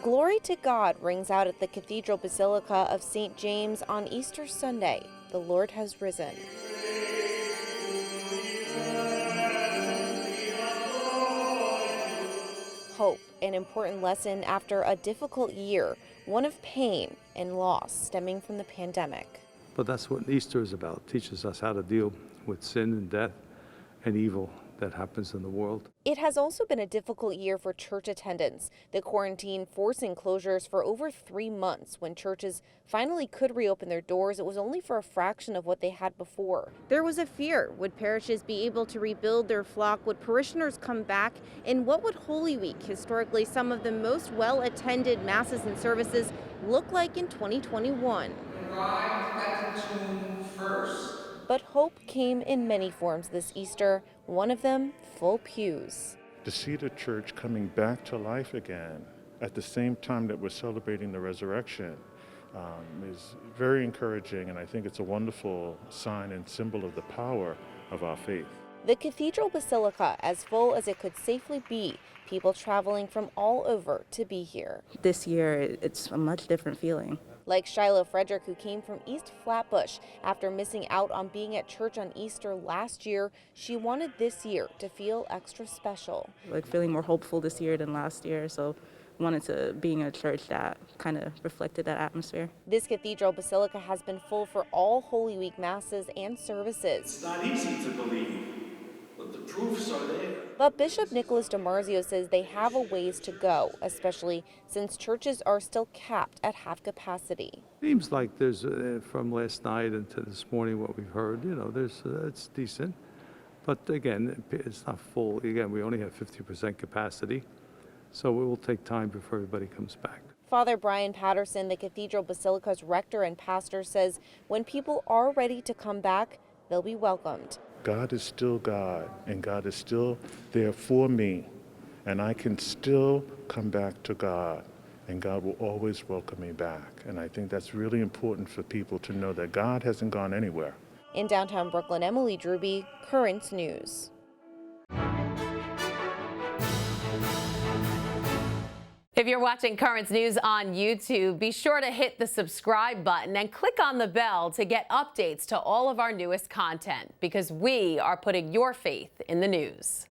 Glory to God rings out at the Cathedral Basilica of St. James on Easter Sunday. The Lord has risen. Hope, an important lesson after a difficult year, one of pain and loss stemming from the pandemic. But that's what Easter is about. It teaches us how to deal with sin and death and evil that happens in the world. It has also been a difficult year for church attendance, the quarantine forcing closures for over 3 months. When churches finally could reopen their doors, it was only for a fraction of what they had before. There was a fear. Would parishes be able to rebuild their flock? Would parishioners come back? And what would Holy Week, historically some of the most well-attended masses and services, look like in 2021? Arrived at the tomb first. But hope came in many forms this Easter, one of them full pews. To see the church coming back to life again at the same time that we're celebrating the resurrection is very encouraging, and I think it's a wonderful sign and symbol of the power of our faith. The Cathedral Basilica, as full as it could safely be, people traveling from all over to be here. This year, it's a much different feeling. Like SHILOH FREDERICK, who came from East Flatbush. After missing out on being at church on Easter last year, she wanted this year to feel extra special. Like feeling more hopeful this year than last year, so wanted to be in a church that kind of reflected that atmosphere. This Cathedral Basilica has been full for all Holy Week masses and services. It's not easy to believe, but the proofs are there. But Bishop Nicholas DiMarzio says they have a ways to go, especially since churches are still capped at half capacity. Seems like there's, from last night into this morning, what we've heard, it's decent. But again, it's not full. Again, we only have 50% capacity, so it will take time before everybody comes back. Father Bryan Patterson, the Cathedral Basilica's rector and pastor, says when people are ready to come back, they'll be welcomed. God is still God, and God is still there for me, and I can still come back to God, and God will always welcome me back. And I think that's really important for people to know that God hasn't gone anywhere. In downtown Brooklyn, Emily DROOBY, Currents News. If you're watching Currents News on YouTube, be sure to hit the subscribe button and click on the bell to get updates to all of our newest content, because we are putting your faith in the news.